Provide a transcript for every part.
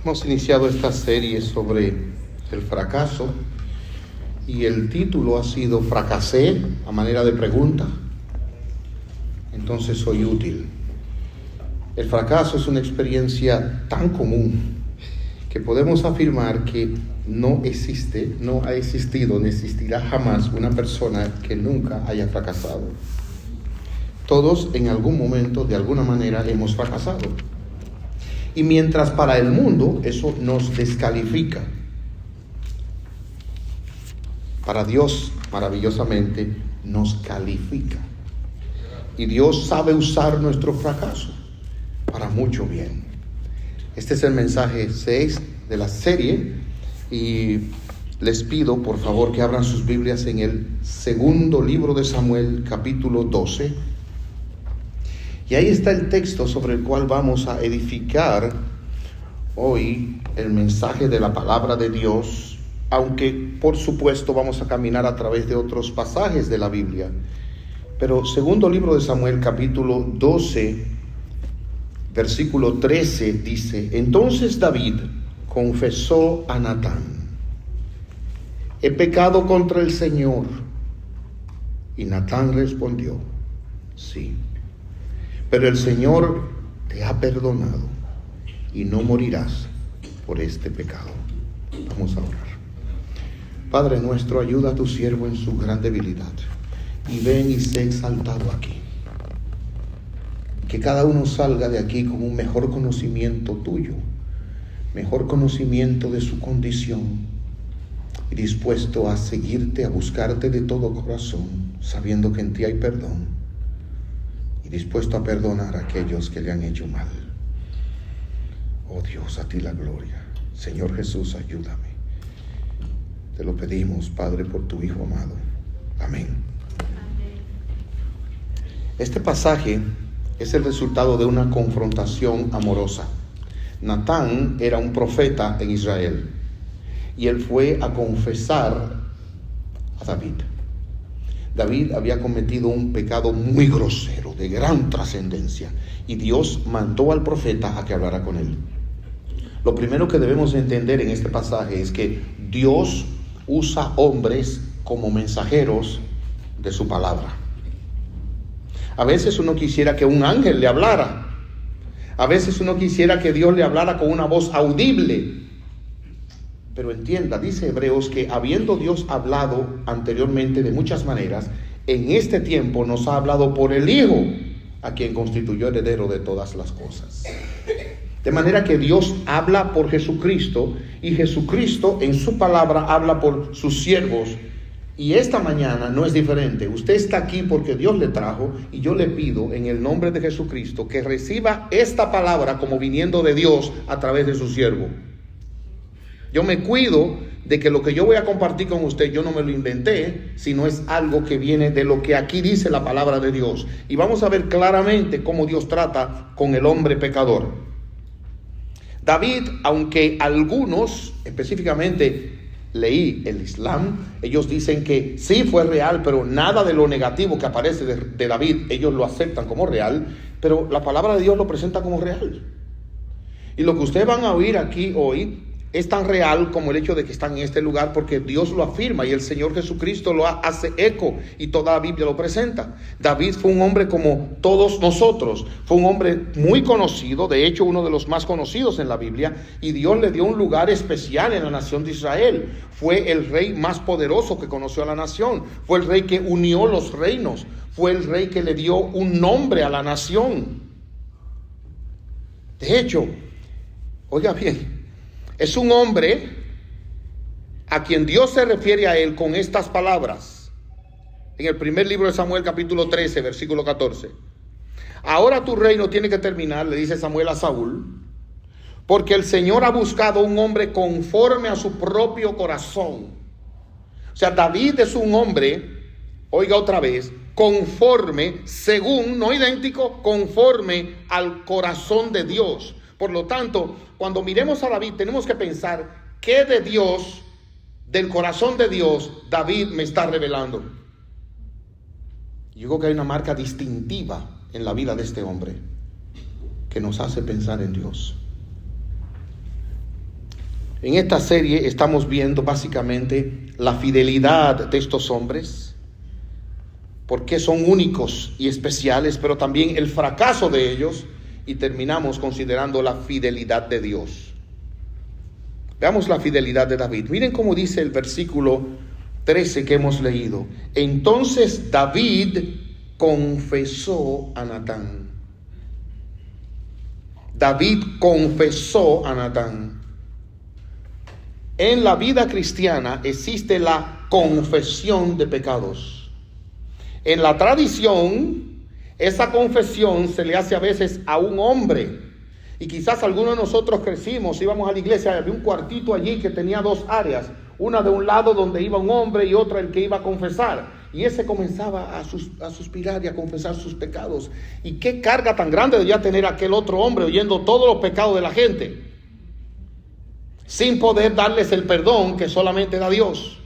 Hemos iniciado esta serie sobre el fracaso y el título ha sido "Fracasé", a manera de pregunta, entonces soy útil. El fracaso es una experiencia tan común que podemos afirmar que no existe, no ha existido, ni existirá jamás una persona que nunca haya fracasado. Todos en algún momento, de alguna manera, hemos fracasado. Y mientras para el mundo eso nos descalifica, para Dios maravillosamente nos califica. Y Dios sabe usar nuestro fracaso para mucho bien. Este es el mensaje 6 de la serie y les pido por favor que abran sus Biblias en el segundo libro de Samuel, capítulo 12. Y ahí está el texto sobre el cual vamos a edificar hoy el mensaje de la palabra de Dios, aunque por supuesto vamos a caminar a través de otros pasajes de la Biblia. Pero segundo libro de Samuel, capítulo 12, versículo 13 dice: Entonces David confesó a Natán: he pecado contra el Señor. Y Natán respondió: sí, pero el Señor te ha perdonado y no morirás por este pecado. Vamos a orar. Padre nuestro, ayuda a tu siervo en su gran debilidad y ven y sé exaltado aquí. Que cada uno salga de aquí con un mejor conocimiento tuyo, mejor conocimiento de su condición y dispuesto a seguirte, a buscarte de todo corazón, sabiendo que en ti hay perdón. Y dispuesto a perdonar a aquellos que le han hecho mal. Oh Dios, a ti la gloria. Señor Jesús, ayúdame. Te lo pedimos, Padre, por tu Hijo amado. Amén. Este pasaje es el resultado de una confrontación amorosa. Natán era un profeta en Israel y él fue a confesar a David. David había cometido un pecado muy grosero, de gran trascendencia, y Dios mandó al profeta a que hablara con él. Lo primero que debemos entender en este pasaje es que Dios usa hombres como mensajeros de su palabra. A veces uno quisiera que un ángel le hablara. A veces uno quisiera que Dios le hablara con una voz audible. Pero entienda, dice Hebreos, que habiendo Dios hablado anteriormente de muchas maneras, en este tiempo nos ha hablado por el Hijo, a quien constituyó heredero de todas las cosas. De manera que Dios habla por Jesucristo y Jesucristo en su palabra habla por sus siervos. Y esta mañana no es diferente. Usted está aquí porque Dios le trajo y yo le pido en el nombre de Jesucristo que reciba esta palabra como viniendo de Dios a través de su siervo. Yo me cuido de que lo que yo voy a compartir con usted, yo no me lo inventé, sino es algo que viene de lo que aquí dice la palabra de Dios. Y vamos a ver claramente cómo Dios trata con el hombre pecador. David, aunque algunos, específicamente leí el Islam, ellos dicen que sí fue real, pero nada de lo negativo que aparece de David, ellos lo aceptan como real, pero la palabra de Dios lo presenta como real. Y lo que ustedes van a oír aquí hoy es tan real como el hecho de que están en este lugar, porque Dios lo afirma y el Señor Jesucristo lo hace eco y toda la Biblia lo presenta. David fue un hombre como todos nosotros, fue un hombre muy conocido, de hecho uno de los más conocidos en la Biblia, y Dios le dio un lugar especial en la nación de Israel. Fue el rey más poderoso que conoció a la nación, fue el rey que unió los reinos, fue el rey que le dio un nombre a la nación. De hecho, oiga bien, es un hombre a quien Dios se refiere a él con estas palabras. En el primer libro de Samuel, capítulo 13, versículo 14. Ahora tu reino tiene que terminar, le dice Samuel a Saúl, porque el Señor ha buscado un hombre conforme a su propio corazón. O sea, David es un hombre, oiga otra vez, conforme, según, no idéntico, conforme al corazón de Dios. Por lo tanto, cuando miremos a David, tenemos que pensar qué de Dios, del corazón de Dios, David me está revelando. Yo creo que hay una marca distintiva en la vida de este hombre que nos hace pensar en Dios. En esta serie estamos viendo básicamente la fidelidad de estos hombres, por qué son únicos y especiales, pero también el fracaso de ellos, y terminamos considerando la fidelidad de Dios. Veamos la fidelidad de David. Miren cómo dice el versículo 13 que hemos leído. Entonces David confesó a Natán. David confesó a Natán. En la vida cristiana existe la confesión de pecados. En la tradición, esa confesión se le hace a veces a un hombre. Y quizás algunos de nosotros crecimos, íbamos a la iglesia, había un cuartito allí que tenía dos áreas. Una de un lado donde iba un hombre y otra el que iba a confesar. Y ese comenzaba a suspirar y a confesar sus pecados. Y qué carga tan grande debía tener aquel otro hombre oyendo todos los pecados de la gente, sin poder darles el perdón que solamente da Dios.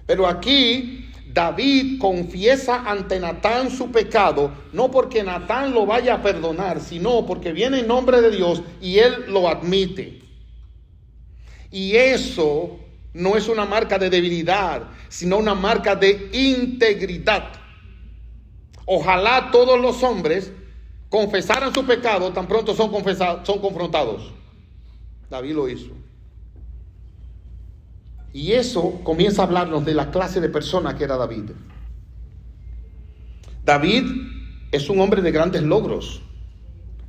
Pero aquí David confiesa ante Natán su pecado, no porque Natán lo vaya a perdonar, sino porque viene en nombre de Dios y él lo admite. Y eso no es una marca de debilidad, sino una marca de integridad. Ojalá todos los hombres confesaran su pecado tan pronto son confrontados. David lo hizo. Y eso comienza a hablarnos de la clase de persona que era David. David es un hombre de grandes logros.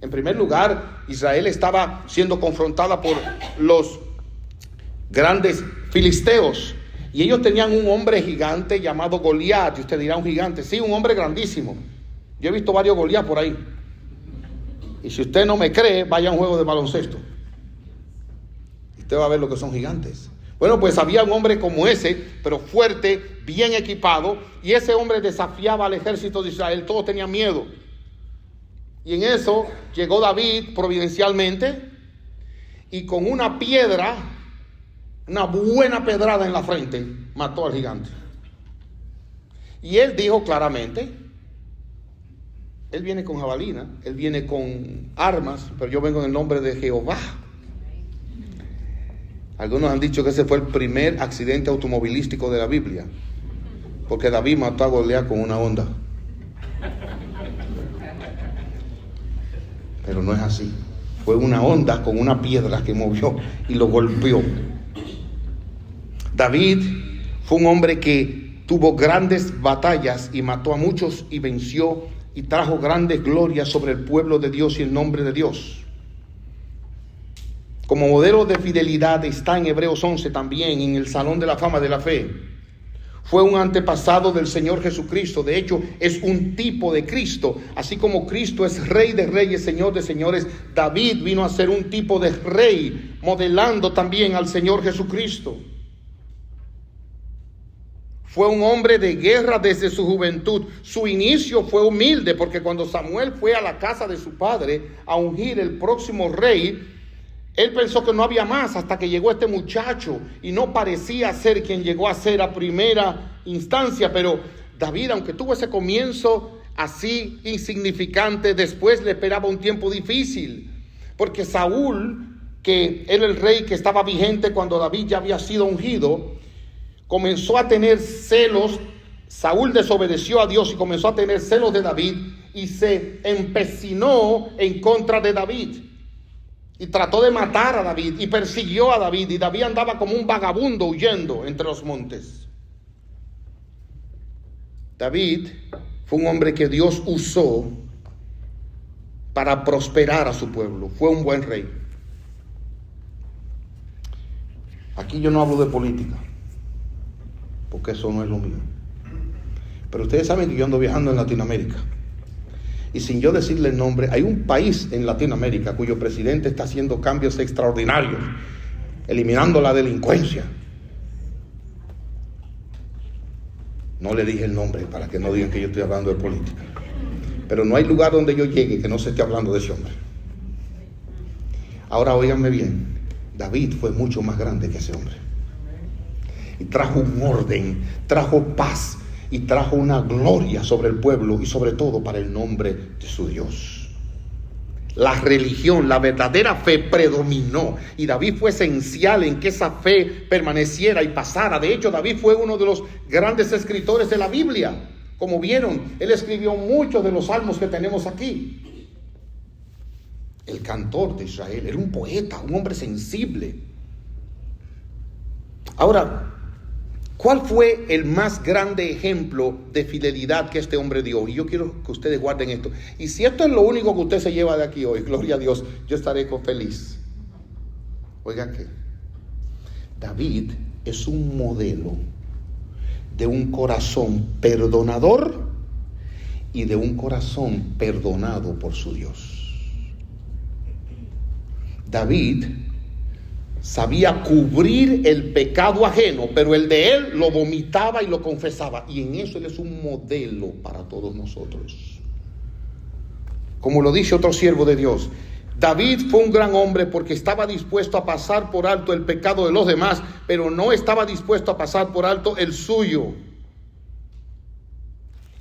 En primer lugar, Israel estaba siendo confrontada por los grandes filisteos. Y ellos tenían un hombre gigante llamado Goliat. Y usted dirá, un gigante. Sí, un hombre grandísimo. Yo he visto varios Goliat por ahí. Y si usted no me cree, vaya a un juego de baloncesto. Usted va a ver lo que son gigantes. Bueno, pues había un hombre como ese, pero fuerte, bien equipado, y ese hombre desafiaba al ejército de Israel. Todos tenían miedo. Y en eso llegó David providencialmente, y con una piedra, una buena pedrada en la frente, mató al gigante. Y él dijo claramente, él viene con jabalina, él viene con armas, pero yo vengo en el nombre de Jehová. Algunos han dicho que ese fue el primer accidente automovilístico de la Biblia, porque David mató a Goliat con una honda. Pero no es así. Fue una honda con una piedra que movió y lo golpeó. David fue un hombre que tuvo grandes batallas y mató a muchos y venció y trajo grandes glorias sobre el pueblo de Dios y el nombre de Dios. Como modelo de fidelidad está en Hebreos 11 también, en el Salón de la Fama de la Fe. Fue un antepasado del Señor Jesucristo. De hecho, es un tipo de Cristo. Así como Cristo es Rey de Reyes, Señor de Señores, David vino a ser un tipo de rey, modelando también al Señor Jesucristo. Fue un hombre de guerra desde su juventud. Su inicio fue humilde, porque cuando Samuel fue a la casa de su padre a ungir el próximo rey, él pensó que no había más hasta que llegó este muchacho y no parecía ser quien llegó a ser a primera instancia. Pero David, aunque tuvo ese comienzo así insignificante, después le esperaba un tiempo difícil, porque Saúl, que era el rey que estaba vigente cuando David ya había sido ungido, comenzó a tener celos. Saúl desobedeció a Dios y comenzó a tener celos de David y se empecinó en contra de David. Y trató de matar a David y persiguió a David. Y David andaba como un vagabundo huyendo entre los montes. David fue un hombre que Dios usó para prosperar a su pueblo. Fue un buen rey. Aquí yo no hablo de política, porque eso no es lo mío. Pero ustedes saben que yo ando viajando en Latinoamérica. Y sin yo decirle el nombre, hay un país en Latinoamérica cuyo presidente está haciendo cambios extraordinarios, eliminando la delincuencia. No le dije el nombre para que no digan que yo estoy hablando de política. Pero no hay lugar donde yo llegue que no se esté hablando de ese hombre. Ahora óiganme bien, David fue mucho más grande que ese hombre. Y trajo un orden, trajo paz, y trajo una gloria sobre el pueblo y sobre todo para el nombre de su Dios. La religión, la verdadera fe predominó, y David fue esencial en que esa fe permaneciera y pasara. De hecho, David fue uno de los grandes escritores de la Biblia. Como vieron, él escribió muchos de los salmos que tenemos aquí. El cantor de Israel, era un poeta, un hombre sensible. Ahora, ¿cuál fue el más grande ejemplo de fidelidad que este hombre dio? Y yo quiero que ustedes guarden esto. Y si esto es lo único que usted se lleva de aquí hoy, gloria a Dios, yo estaré feliz. Oiga que David es un modelo de un corazón perdonador y de un corazón perdonado por su Dios. David sabía cubrir el pecado ajeno, pero el de él lo vomitaba y lo confesaba. Y en eso él es un modelo para todos nosotros. Como lo dice otro siervo de Dios, David fue un gran hombre porque estaba dispuesto a pasar por alto el pecado de los demás, pero no estaba dispuesto a pasar por alto el suyo.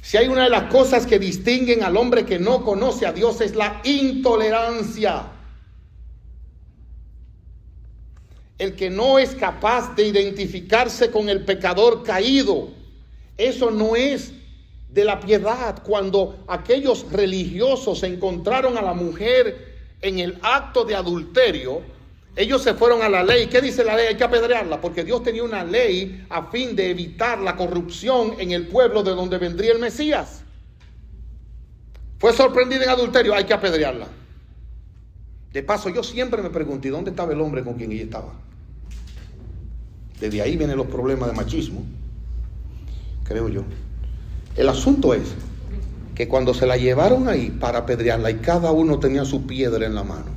Si hay una de las cosas que distinguen al hombre que no conoce a Dios, es la intolerancia. El que no es capaz de identificarse con el pecador caído. Eso no es de la piedad. Cuando aquellos religiosos encontraron a la mujer en el acto de adulterio, ellos se fueron a la ley. ¿Qué dice la ley? Hay que apedrearla, porque Dios tenía una ley a fin de evitar la corrupción en el pueblo de donde vendría el Mesías. Fue sorprendida en adulterio, hay que apedrearla. De paso, yo siempre me pregunté, ¿dónde estaba el hombre con quien ella estaba? Desde ahí vienen los problemas de machismo, creo yo. El asunto es que cuando se la llevaron ahí para apedrearla y cada uno tenía su piedra en la mano,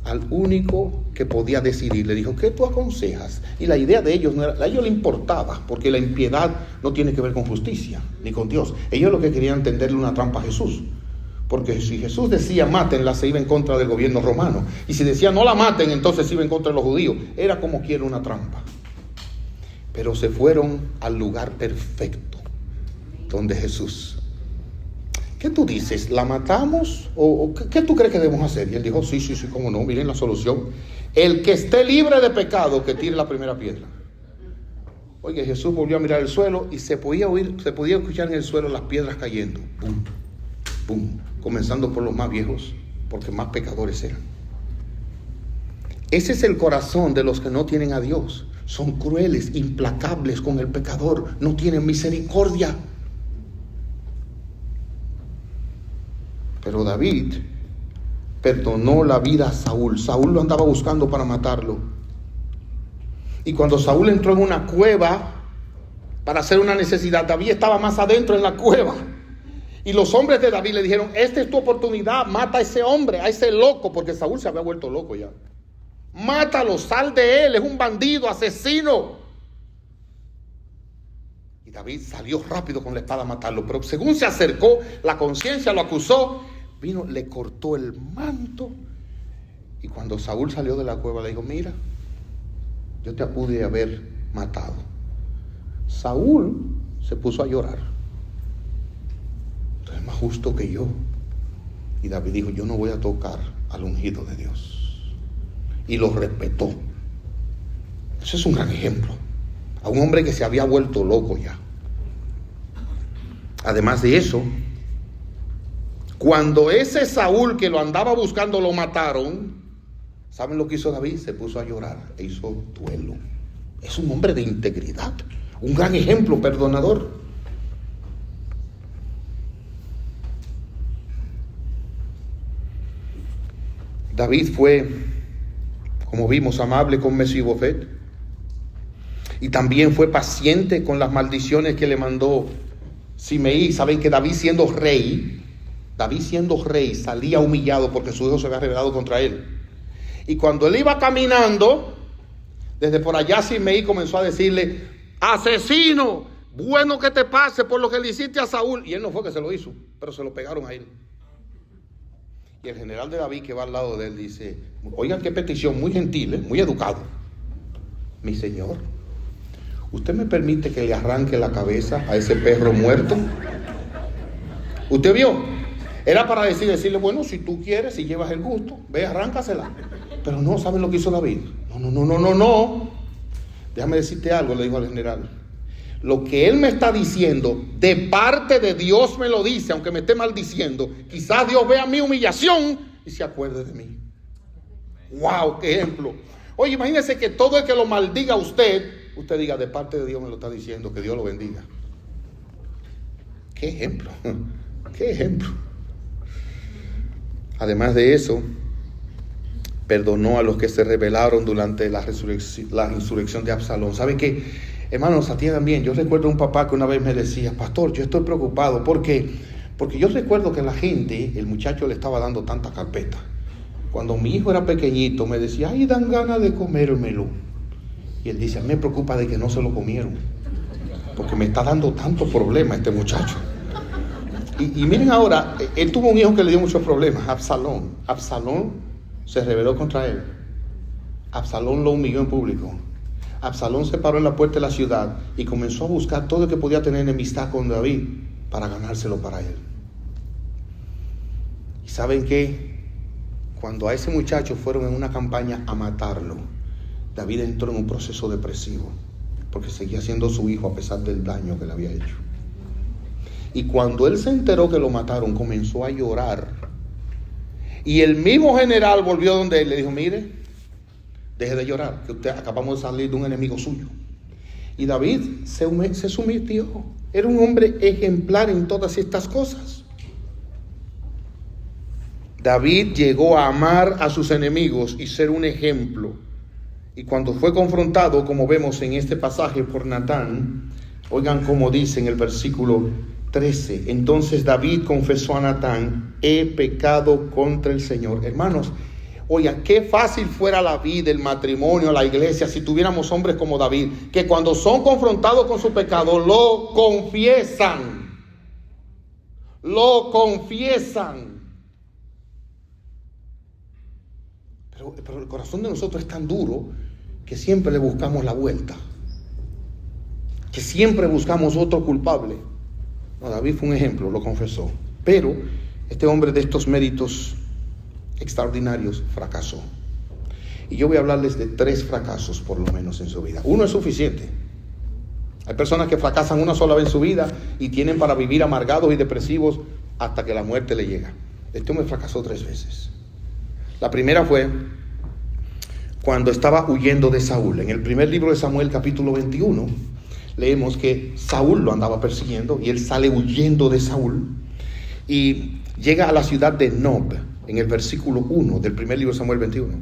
al único que podía decidir le dijo, ¿qué tú aconsejas? Y la idea de ellos no era, a ellos les importaba, porque la impiedad no tiene que ver con justicia ni con Dios. Ellos lo que querían tenderle una trampa a Jesús. Porque si Jesús decía mátenla, se iba en contra del gobierno romano. Y si decía no la maten, entonces se iba en contra de los judíos. Era como quiera una trampa. Pero se fueron al lugar perfecto, donde Jesús. ¿Qué tú dices? ¿La matamos? ¿O qué tú crees que debemos hacer? Y él dijo, sí, cómo no, miren la solución. El que esté libre de pecado, que tire la primera piedra. Oye, Jesús volvió a mirar el suelo y se podía escuchar en el suelo las piedras cayendo. ¡Pum! ¡Pum! Comenzando por los más viejos, porque más pecadores eran. Ese es el corazón de los que no tienen a Dios. Son crueles, implacables con el pecador, no tienen misericordia. Pero David perdonó la vida a Saúl. Saúl lo andaba buscando para matarlo. Y cuando Saúl entró en una cueva para hacer una necesidad, David estaba más adentro en la cueva. Y los hombres de David le dijeron, esta es tu oportunidad, mata a ese hombre, a ese loco, porque Saúl se había vuelto loco ya. Mátalo, sal de él, es un bandido, asesino. Y David salió rápido con la espada a matarlo, pero según se acercó, la conciencia lo acusó, vino, le cortó el manto. Y cuando Saúl salió de la cueva le dijo, mira, yo te pude haber matado. Saúl se puso a llorar. Es más justo que yo. Y David dijo, yo no voy a tocar al ungido de Dios. Y lo respetó. Ese es un gran ejemplo. A un hombre que se había vuelto loco ya. Además de eso, cuando ese Saúl que lo andaba buscando lo mataron, ¿saben lo que hizo David? Se puso a llorar e hizo duelo. Es un hombre de integridad, un gran ejemplo perdonador. David fue, como vimos, amable con Mesibofet. Y también fue paciente con las maldiciones que le mandó Simeí. Saben que David siendo rey, salía humillado porque su hijo se había rebelado contra él. Y cuando él iba caminando, desde por allá Simeí comenzó a decirle, asesino, bueno que te pase por lo que le hiciste a Saúl. Y él no fue que se lo hizo, pero se lo pegaron a él. Y el general de David que va al lado de él dice, oigan qué petición, muy gentil, muy educado. Mi señor, ¿usted me permite que le arranque la cabeza a ese perro muerto? ¿Usted vio? Era para decirle, bueno, si tú quieres, si llevas el gusto, ve, arráncasela. Pero no, ¿saben lo que hizo David? No. Déjame decirte algo, le dijo al general. Lo que él me está diciendo, de parte de Dios me lo dice, aunque me esté maldiciendo. Quizás Dios vea mi humillación y se acuerde de mí. ¡Wow! ¡Qué ejemplo! Oye, imagínese que todo el que lo maldiga a usted diga, de parte de Dios me lo está diciendo, que Dios lo bendiga. ¡Qué ejemplo! ¡Qué ejemplo! Además de eso, perdonó a los que se rebelaron durante la insurrección de Absalón. ¿Saben qué? Hermanos, atiendan bien. Yo recuerdo un papá que una vez me decía, pastor, yo estoy preocupado. ¿Por qué? Porque yo recuerdo que la gente, el muchacho le estaba dando tanta carpeta. Cuando mi hijo era pequeñito, me decía, ay, dan ganas de comérmelo. Y él dice, me preocupa de que no se lo comieron, porque me está dando tanto problema este muchacho. Y miren ahora, él tuvo un hijo que le dio muchos problemas, Absalón. Absalón se rebeló contra él. Absalón lo humilló en público. Absalón se paró en la puerta de la ciudad y comenzó a buscar todo el que podía tener enemistad con David para ganárselo para él. ¿Y saben qué? Cuando a ese muchacho fueron en una campaña a matarlo, David entró en un proceso depresivo, porque seguía siendo su hijo a pesar del daño que le había hecho. Y cuando él se enteró que lo mataron, comenzó a llorar. Y el mismo general volvió donde él le dijo, mire, deje de llorar, que usted acabamos de salir de un enemigo suyo. Y David se sometió. Era un hombre ejemplar en todas estas cosas. David llegó a amar a sus enemigos y ser un ejemplo. Y cuando fue confrontado, como vemos en este pasaje por Natán, oigan cómo dice en el versículo 13. Entonces David confesó a Natán, he pecado contra el Señor. Hermanos, oigan, qué fácil fuera la vida, el matrimonio, la iglesia, si tuviéramos hombres como David, que cuando son confrontados con su pecado, lo confiesan. Lo confiesan. Pero el corazón de nosotros es tan duro que siempre le buscamos la vuelta. Que siempre buscamos otro culpable. No, David fue un ejemplo, lo confesó. Pero este hombre de estos méritos extraordinarios fracasó. Y yo voy a hablarles de 3 fracasos por lo menos en su vida. Uno es suficiente. Hay personas que fracasan una sola vez en su vida y tienen para vivir amargados y depresivos hasta que la muerte le llega. Este hombre fracasó 3 veces. La primera fue cuando estaba huyendo de Saúl. En el primer libro de Samuel, capítulo 21, leemos que Saúl lo andaba persiguiendo y él sale huyendo de Saúl y llega a la ciudad de Nob, en el versículo 1 del primer libro de Samuel 21,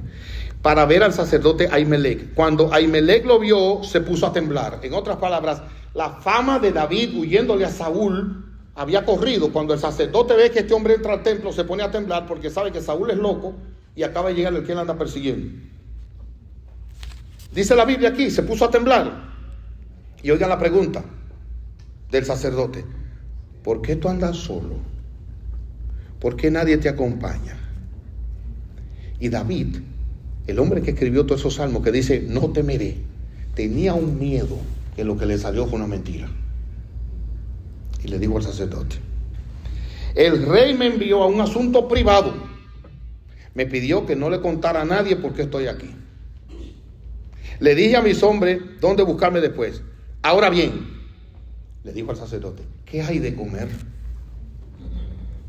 para ver al sacerdote Ahimelech. Cuando Ahimelech lo vio, se puso a temblar. En otras palabras, la fama de David huyéndole a Saúl había corrido. Cuando el sacerdote ve que este hombre entra al templo, se pone a temblar porque sabe que Saúl es loco y acaba de llegar el que él anda persiguiendo. Dice la Biblia aquí, se puso a temblar. Y oigan la pregunta del sacerdote: ¿por qué tú andas solo? ¿Por qué nadie te acompaña? Y David, el hombre que escribió todos esos salmos, que dice, no temeré, tenía un miedo que lo que le salió fue una mentira. Y le dijo al sacerdote, el rey me envió a un asunto privado. Me pidió que no le contara a nadie por qué estoy aquí. Le dije a mis hombres dónde buscarme después. Ahora bien, le dijo al sacerdote, ¿qué hay de comer?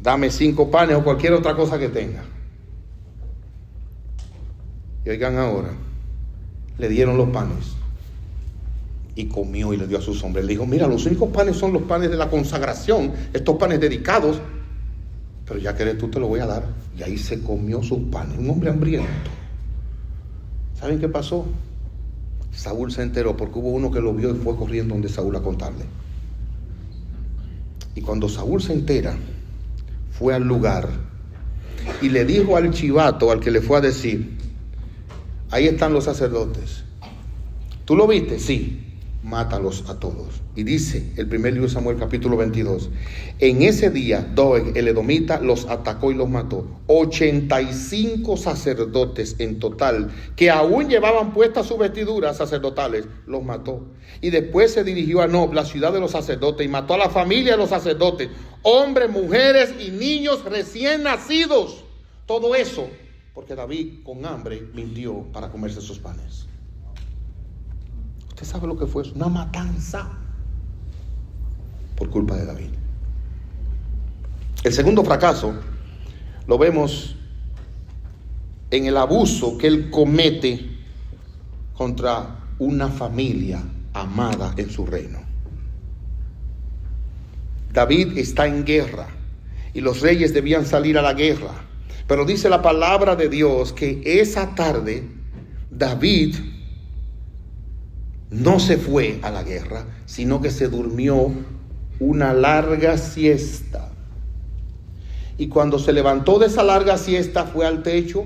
Dame 5 panes o cualquier otra cosa que tenga. Y oigan ahora, le dieron los panes y comió y le dio a sus hombres. Le dijo, mira, los únicos panes son los panes de la consagración, estos panes dedicados, pero ya que eres tú te lo voy a dar. Y ahí se comió sus panes, un hombre hambriento. ¿Saben qué pasó? Saúl se enteró porque hubo uno que lo vio y fue corriendo donde Saúl a contarle. Y cuando Saúl se entera, fue al lugar y le dijo al chivato, al que le fue a decir, ahí están los sacerdotes. ¿Tú lo viste? Sí. mátalos a todos. Y dice el primer libro de Samuel, capítulo 22, en ese día Doeg el edomita los atacó y los mató. 85 sacerdotes en total, que aún llevaban puestas sus vestiduras sacerdotales, los mató. Y después se dirigió a Nob, la ciudad de los sacerdotes, y mató a la familia de los sacerdotes, hombres, mujeres y niños recién nacidos. Todo eso porque David con hambre mintió para comerse sus panes. ¿Usted sabe lo que fue eso? Una matanza por culpa de David. El segundo fracaso lo vemos en el abuso que él comete contra una familia amada en su reino. David está en guerra y los reyes debían salir a la guerra, pero dice la palabra de Dios que esa tarde David no se fue a la guerra, sino que se durmió una larga siesta. Y cuando se levantó de esa larga siesta, fue al techo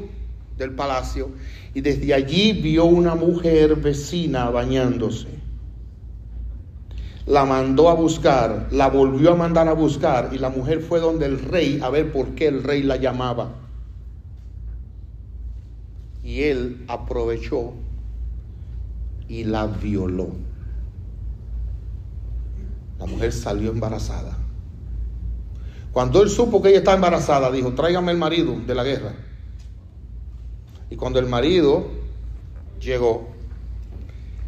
del palacio y desde allí vio una mujer vecina bañándose. La mandó a buscar, la volvió a mandar a buscar, y la mujer fue donde el rey a ver por qué el rey la llamaba. Y él aprovechó y la violó. La mujer salió embarazada. Cuando él supo que ella estaba embarazada, dijo: tráigame el marido de la guerra. Y cuando el marido llegó,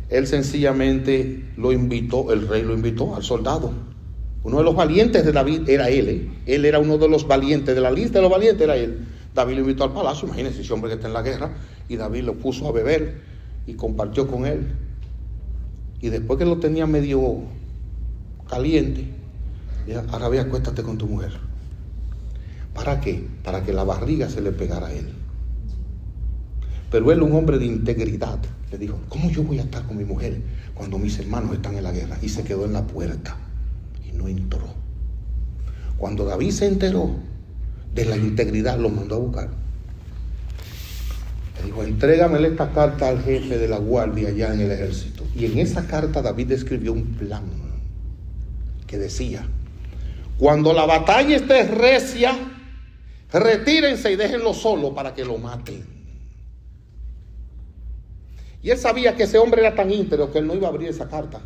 él sencillamente lo invitó, el rey lo invitó al soldado. Uno de los valientes de David era él. Él era uno de los valientes, de la lista de los valientes era él. David lo invitó al palacio. Imagínense ese hombre que está en la guerra. Y David lo puso a beber y compartió con él. Y después que lo tenía medio caliente, dijo: ahora ve, acuéstate con tu mujer. ¿Para qué? Para que la barriga se le pegara a él. Pero él, un hombre de integridad, le dijo: ¿cómo yo voy a estar con mi mujer cuando mis hermanos están en la guerra? Y se quedó en la puerta y no entró. Cuando David se enteró de la integridad, lo mandó a buscar. Le dijo: entrégamele esta carta al jefe de la guardia allá en el ejército. Y en esa carta David escribió un plan que decía: cuando la batalla esté recia, retírense y déjenlo solo para que lo maten. Y él sabía que ese hombre era tan íntegro que él no iba a abrir esa carta,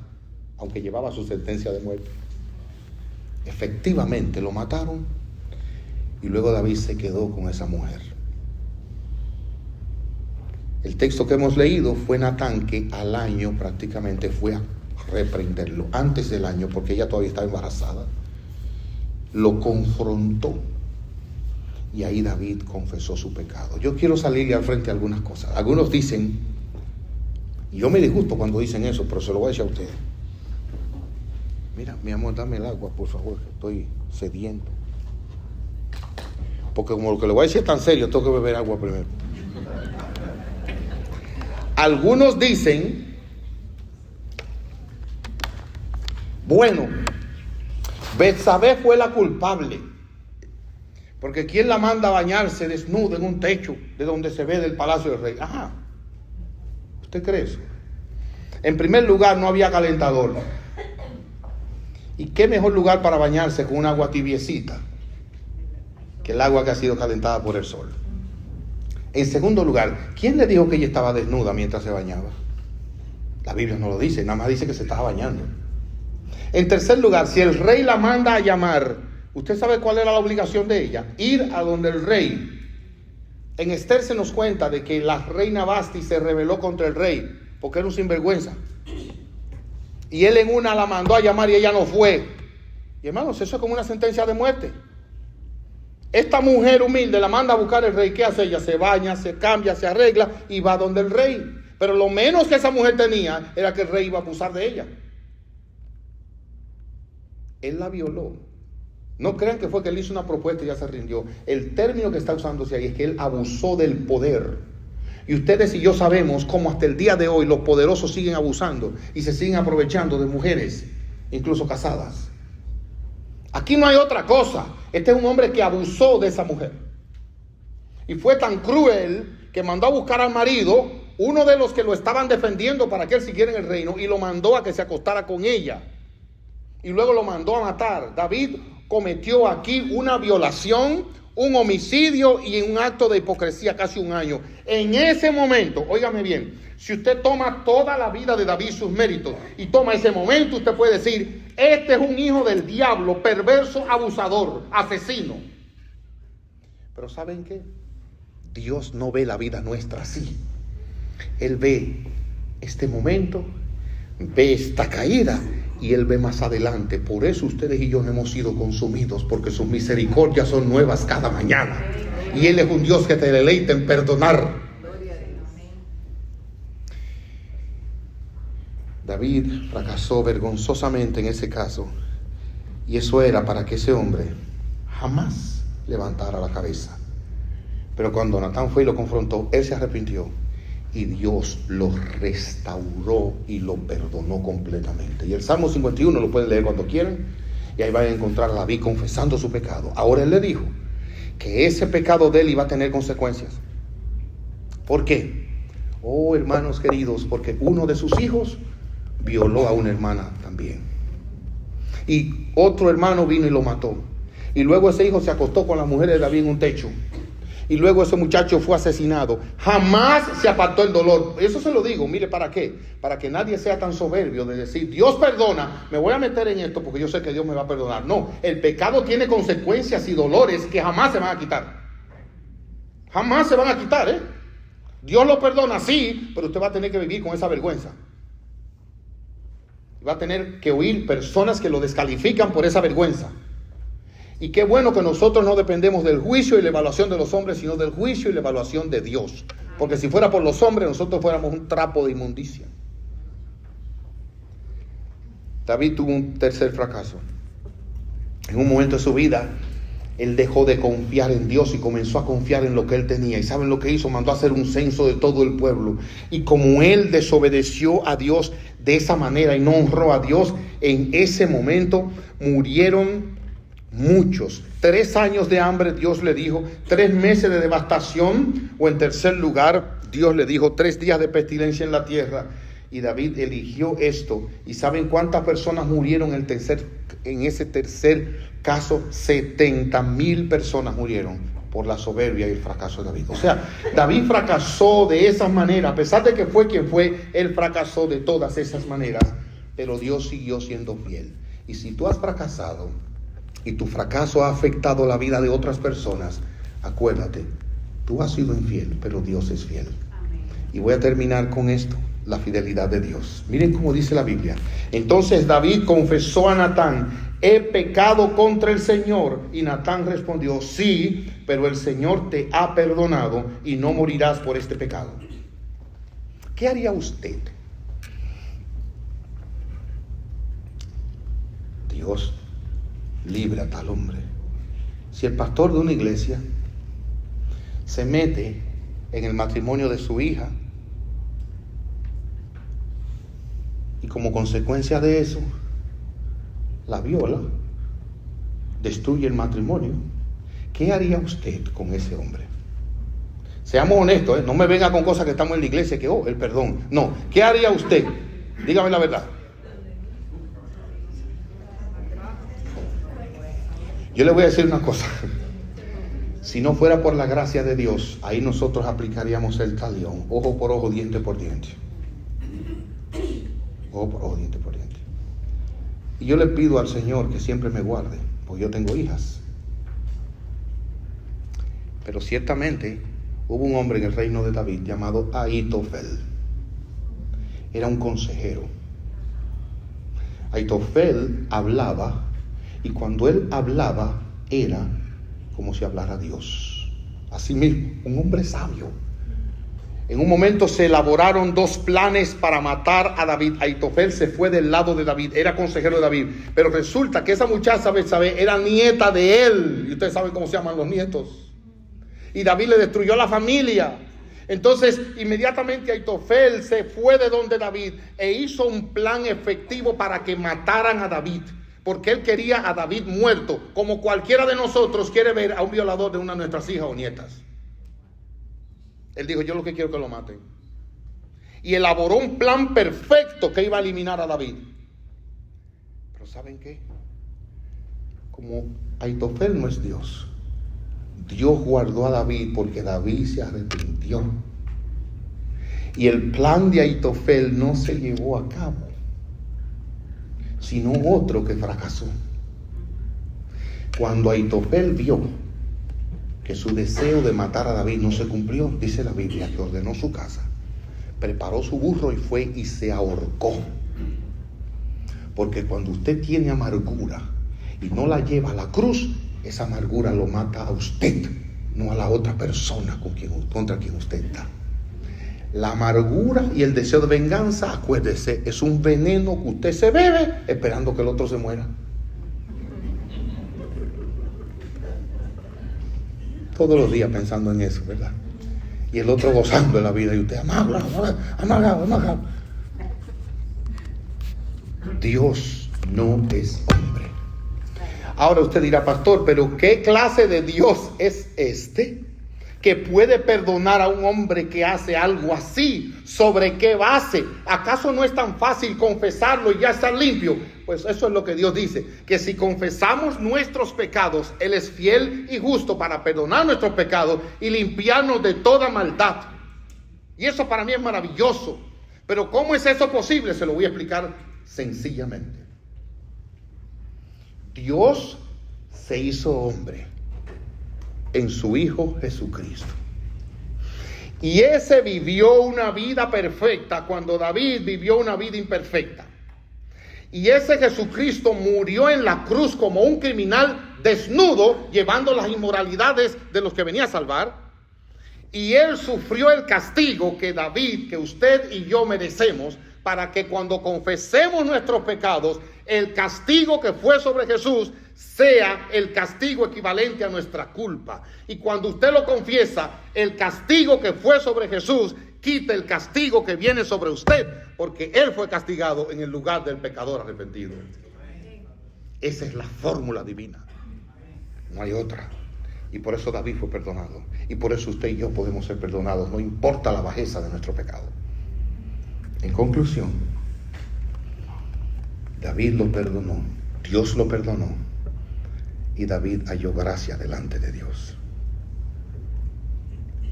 aunque llevaba su sentencia de muerte. Efectivamente lo mataron y luego David se quedó con esa mujer. El texto que hemos leído fue Natán, que al año prácticamente fue a reprenderlo. Antes del año, porque ella todavía estaba embarazada, lo confrontó y ahí David confesó su pecado. Yo quiero salirle al frente a algunas cosas. Algunos dicen, y yo me disgusto cuando dicen eso, pero se lo voy a decir a ustedes: mira, mi amor, dame el agua, por favor, que estoy sediento. Porque como lo que le voy a decir es tan serio, tengo que beber agua primero. Algunos dicen, bueno, Betsabé fue la culpable, porque ¿quién la manda a bañarse desnuda en un techo de donde se ve del palacio del rey? Ajá. ¿Usted cree eso? En primer lugar, no había calentador. ¿Y qué mejor lugar para bañarse con un agua tibiecita que el agua que ha sido calentada por el sol? En segundo lugar, ¿quién le dijo que ella estaba desnuda mientras se bañaba? La Biblia no lo dice, nada más dice que se estaba bañando. En tercer lugar, si el rey la manda a llamar, ¿usted sabe cuál era la obligación de ella? Ir a donde el rey. En Esther se nos cuenta de que la reina Vasti se rebeló contra el rey porque era un sinvergüenza. Y él en una la mandó a llamar y ella no fue. Y hermanos, eso es como una sentencia de muerte. Esta mujer humilde la manda a buscar el rey. ¿Qué hace ella? Se baña, se cambia, se arregla y va donde el rey. Pero lo menos que esa mujer tenía era que el rey iba a abusar de ella. Él la violó. No crean que fue que él hizo una propuesta y ya se rindió. El término que está usándose ahí es que él abusó del poder. Y ustedes y yo sabemos cómo hasta el día de hoy los poderosos siguen abusando y se siguen aprovechando de mujeres, incluso casadas. Aquí no hay otra cosa. Este es un hombre que abusó de esa mujer. Y fue tan cruel que mandó a buscar al marido uno de los que lo estaban defendiendo para que él siguiera en el reino, y lo mandó a que se acostara con ella. Y luego lo mandó a matar. David cometió aquí una violación, un homicidio y un acto de hipocresía casi un año. En ese momento, óigame bien, si usted toma toda la vida de David, sus méritos, y toma ese momento, usted puede decir, este es un hijo del diablo, perverso, abusador, asesino. Pero ¿saben qué? Dios no ve la vida nuestra así. Él ve este momento, ve esta caída, y Él ve más adelante. Por eso ustedes y yo no hemos sido consumidos, porque sus misericordias son nuevas cada mañana. Y Él es un Dios que te deleita en perdonar. David fracasó vergonzosamente en ese caso. Y eso era para que ese hombre jamás levantara la cabeza. Pero cuando Natán fue y lo confrontó, él se arrepintió. Y Dios lo restauró y lo perdonó completamente. Y el Salmo 51 lo pueden leer cuando quieran. Y ahí van a encontrar a David confesando su pecado. Ahora él le dijo que ese pecado de él iba a tener consecuencias. ¿Por qué? Oh, hermanos queridos, porque uno de sus hijos violó a una hermana también. Y otro hermano vino y lo mató. Y luego ese hijo se acostó con las mujeres de David en un techo. Y luego ese muchacho fue asesinado. Jamás se apartó el dolor. Eso se lo digo, mire, ¿para qué? Para que nadie sea tan soberbio de decir, Dios perdona, me voy a meter en esto porque yo sé que Dios me va a perdonar. No, el pecado tiene consecuencias y dolores que jamás se van a quitar. Jamás se van a quitar, ¿eh? Dios lo perdona, sí, pero usted va a tener que vivir con esa vergüenza. Va a tener que oír personas que lo descalifican por esa vergüenza. Y qué bueno que nosotros no dependemos del juicio y la evaluación de los hombres, sino del juicio y la evaluación de Dios. Porque si fuera por los hombres, nosotros fuéramos un trapo de inmundicia. David tuvo un tercer fracaso. En un momento de su vida, él dejó de confiar en Dios y comenzó a confiar en lo que él tenía. ¿Y saben lo que hizo? Mandó a hacer un censo de todo el pueblo. Y como él desobedeció a Dios de esa manera y no honró a Dios, en ese momento murieron muchos. 3 años de hambre, Dios le dijo. 3 meses de devastación. O en tercer lugar, Dios le dijo 3 días de pestilencia en la tierra. Y David eligió esto. ¿Y saben cuántas personas murieron en ese tercer caso? 70,000 personas murieron por la soberbia y el fracaso de David. O sea, David fracasó de esa manera. A pesar de que fue quien fue, él fracasó de todas esas maneras. Pero Dios siguió siendo fiel. Y si tú has fracasado y tu fracaso ha afectado la vida de otras personas, acuérdate, tú has sido infiel, pero Dios es fiel. Amén. Y voy a terminar con esto, la fidelidad de Dios. Miren cómo dice la Biblia. Entonces David confesó a Natán, he pecado contra el Señor. Y Natán respondió, sí, pero el Señor te ha perdonado y no morirás por este pecado. ¿Qué haría usted? Dios libre a tal hombre. Si el pastor de una iglesia se mete en el matrimonio de su hija y como consecuencia de eso la viola, destruye el matrimonio, ¿qué haría usted con ese hombre? Seamos honestos, ¿eh? No me venga con cosas que estamos en la iglesia que, el perdón. No, ¿qué haría usted? Dígame la verdad. Yo le voy a decir una cosa. Si no fuera por la gracia de Dios, ahí nosotros aplicaríamos el talión. Ojo por ojo, diente por diente. Ojo por ojo, diente por diente. Y yo le pido al Señor que siempre me guarde, porque yo tengo hijas. Pero ciertamente hubo un hombre en el reino de David llamado Ahitofel. Era un consejero. Ahitofel hablaba. Y cuando él hablaba, era como si hablara Dios. Así mismo, un hombre sabio. En un momento se elaboraron 2 planes para matar a David. Ahitofel se fue del lado de David, era consejero de David. Pero resulta que esa muchacha Betsabé era nieta de él. Y ustedes saben cómo se llaman los nietos. Y David le destruyó la familia. Entonces, inmediatamente Ahitofel se fue de donde David e hizo un plan efectivo para que mataran a David. Porque él quería a David muerto, como cualquiera de nosotros quiere ver a un violador de una de nuestras hijas o nietas. Él dijo, yo lo que quiero es que lo maten. y elaboró un plan perfecto que iba a eliminar a David. Pero ¿saben qué? Como Ahitofel no es Dios, Dios guardó a David porque David se arrepintió. Y el plan de Ahitofel no se llevó a cabo, sino otro que fracasó. Cuando Ahitofel vio que su deseo de matar a David no se cumplió, dice la Biblia que ordenó su casa, preparó su burro y fue y se ahorcó. Porque cuando usted tiene amargura y no la lleva a la cruz, esa amargura lo mata a usted, no a la otra persona contra quien usted está. La amargura y el deseo de venganza, acuérdese, es un veneno que usted se bebe esperando que el otro se muera. Todos los días pensando en eso, ¿verdad? Y el otro gozando de la vida y usted amargado. Dios no es hombre. Ahora usted dirá, pastor, pero ¿qué clase de Dios es este que puede perdonar a un hombre que hace algo así? ¿Sobre qué base? ¿Acaso no es tan fácil confesarlo y ya estar limpio? Pues eso es lo que Dios dice, que si confesamos nuestros pecados, Él es fiel y justo para perdonar nuestros pecados y limpiarnos de toda maldad. Y eso para mí es maravilloso. Pero ¿cómo es eso posible? Se lo voy a explicar sencillamente. Dios se hizo hombre en su Hijo Jesucristo. Y ese vivió una vida perfecta cuando David vivió una vida imperfecta. Y ese Jesucristo murió en la cruz como un criminal desnudo, llevando las inmoralidades de los que venía a salvar. Y Él sufrió el castigo que David, que usted y yo merecemos, para que cuando confesemos nuestros pecados, el castigo que fue sobre Jesús sea el castigo equivalente a nuestra culpa. Y cuando usted lo confiesa, el castigo que fue sobre Jesús quita el castigo que viene sobre usted, porque Él fue castigado en el lugar del pecador arrepentido. Esa es la fórmula divina. No hay otra. Y por eso David fue perdonado. Y por eso usted y yo podemos ser perdonados, no importa la bajeza de nuestro pecado. En conclusión, David lo perdonó, Dios lo perdonó, y David halló gracia delante de Dios.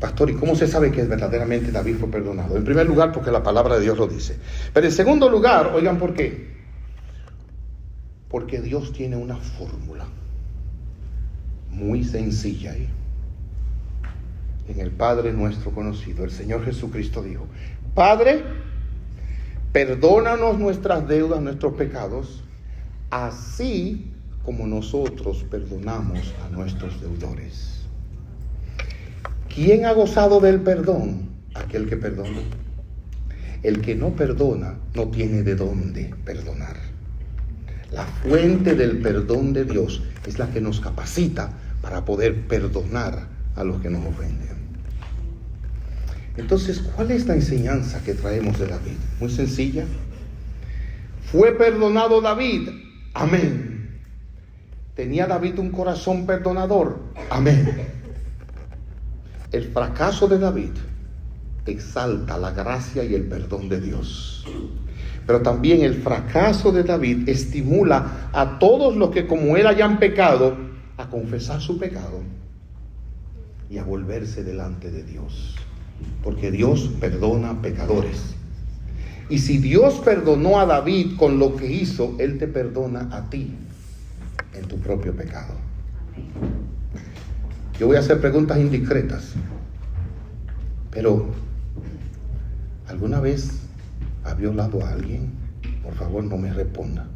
Pastor, ¿y cómo se sabe que verdaderamente David fue perdonado? En primer lugar, porque la palabra de Dios lo dice. Pero en segundo lugar, oigan por qué. Porque Dios tiene una fórmula muy sencilla ahí. En el Padre nuestro conocido, el Señor Jesucristo dijo: Padre, perdónanos nuestras deudas, nuestros pecados, así como nosotros perdonamos a nuestros deudores. ¿Quién ha gozado del perdón? Aquel que perdona. El que no perdona no tiene de dónde perdonar. La fuente del perdón de Dios es la que nos capacita para poder perdonar a los que nos ofenden. Entonces, ¿cuál es la enseñanza que traemos de David? Muy sencilla. ¿Fue perdonado David? Amén. ¿Tenía David un corazón perdonador? Amén. El fracaso de David exalta la gracia y el perdón de Dios. Pero también el fracaso de David estimula a todos los que como él hayan pecado a confesar su pecado y a volverse delante de Dios. Porque Dios perdona pecadores. Y si Dios perdonó a David con lo que hizo, Él te perdona a ti en tu propio pecado. Yo voy a hacer preguntas indiscretas, pero ¿alguna vez ha violado a alguien? Por favor, no me responda,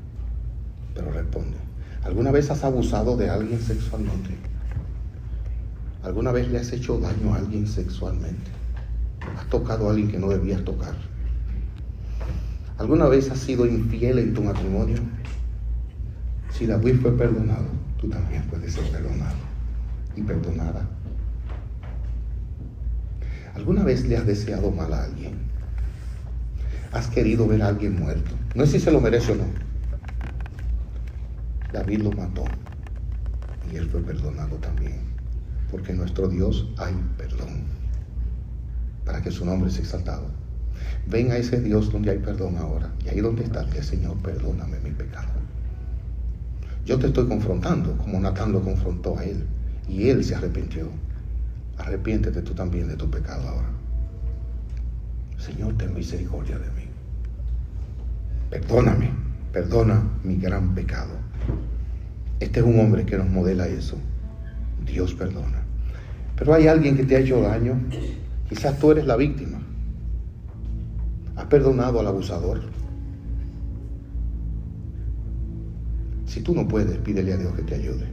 pero responde. ¿Alguna vez has abusado de alguien sexualmente? ¿Alguna vez le has hecho daño a alguien sexualmente? ¿Has tocado a alguien que no debías tocar? ¿Alguna vez has sido infiel en tu matrimonio? Si David fue perdonado, tú también puedes ser perdonado y perdonada. ¿Alguna vez le has deseado mal a alguien? ¿Has querido ver a alguien muerto? No sé si se lo merece o no. David lo mató y él fue perdonado también, porque en nuestro Dios hay perdón, para que su nombre sea exaltado. Ven a ese Dios donde hay perdón ahora. Y ahí donde está, que Señor, perdóname mi pecado. Yo te estoy confrontando como Natán lo confrontó a él. Y él se arrepintió. Arrepiéntete tú también de tu pecado ahora. Señor, ten misericordia de mí. Perdóname, perdona mi gran pecado. Este es un hombre que nos modela eso. Dios perdona. Pero hay alguien que te ha hecho daño. Quizás tú eres la víctima. ¿Has perdonado al abusador? Si tú no puedes, pídele a Dios que te ayude.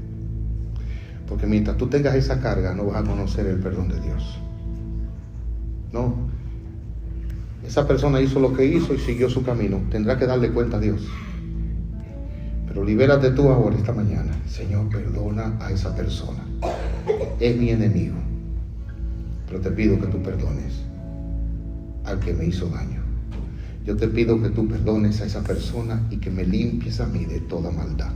Porque mientras tú tengas esa carga, no vas a conocer el perdón de Dios. No. Esa persona hizo lo que hizo y siguió su camino. Tendrá que darle cuenta a Dios. Pero libérate tú ahora, esta mañana. Señor, perdona a esa persona. Es mi enemigo. Pero te pido que tú perdones al que me hizo daño. Yo te pido que tú perdones a esa persona y que me limpies a mí de toda maldad.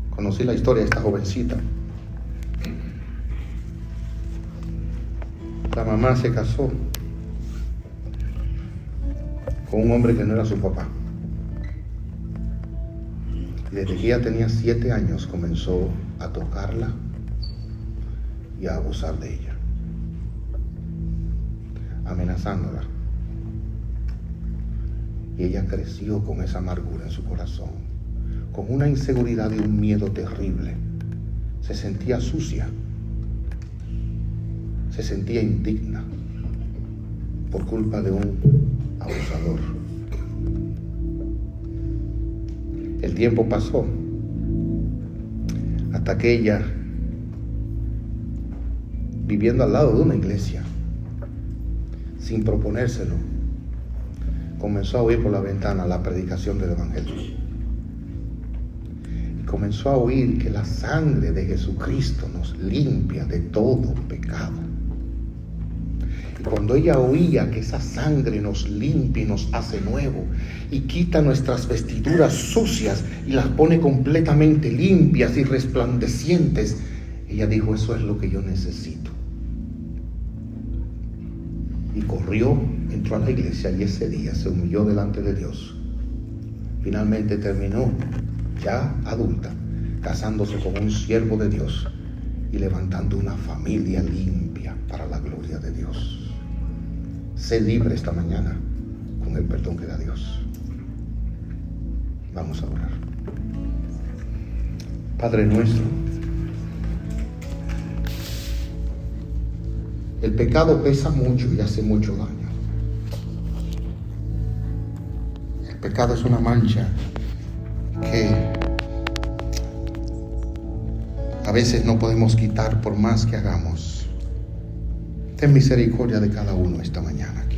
Conocí la historia de esta jovencita. La mamá se casó con un hombre que no era su papá. Y desde que ella tenía 7 años comenzó a tocarla y a abusar de ella, amenazándola. Y ella creció con esa amargura en su corazón, con una inseguridad y un miedo terrible. Se sentía sucia, se sentía indigna por culpa de un abusador. El tiempo pasó hasta que ella, viviendo al lado de una iglesia, sin proponérselo, comenzó a oír por la ventana la predicación del Evangelio. Y comenzó a oír que la sangre de Jesucristo nos limpia de todo pecado. Y cuando ella oía que esa sangre nos limpia y nos hace nuevo, y quita nuestras vestiduras sucias y las pone completamente limpias y resplandecientes, ella dijo, eso es lo que yo necesito. Y corrió, entró a la iglesia y ese día se humilló delante de Dios. Finalmente terminó, ya adulta, casándose con un siervo de Dios y levantando una familia limpia para la gloria de Dios. Sé libre esta mañana con el perdón que da Dios. Vamos a orar. Padre nuestro, el pecado pesa mucho y hace mucho daño. El pecado es una mancha que a veces no podemos quitar por más que hagamos. Ten misericordia de cada uno esta mañana aquí.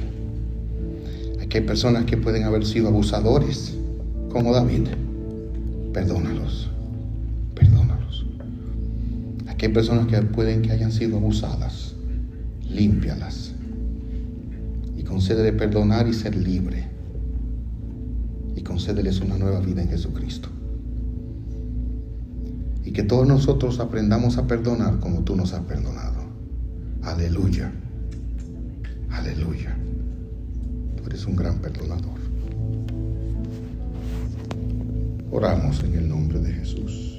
Aquí hay personas que pueden haber sido abusadores, como David. Perdónalos, perdónalos. Aquí hay personas que pueden que hayan sido abusadas. Límpialas y concédele perdonar y ser libre, y concédeles una nueva vida en Jesucristo, y que todos nosotros aprendamos a perdonar como tú nos has perdonado. Aleluya, aleluya. Tú eres un gran perdonador. Oramos en el nombre de Jesús.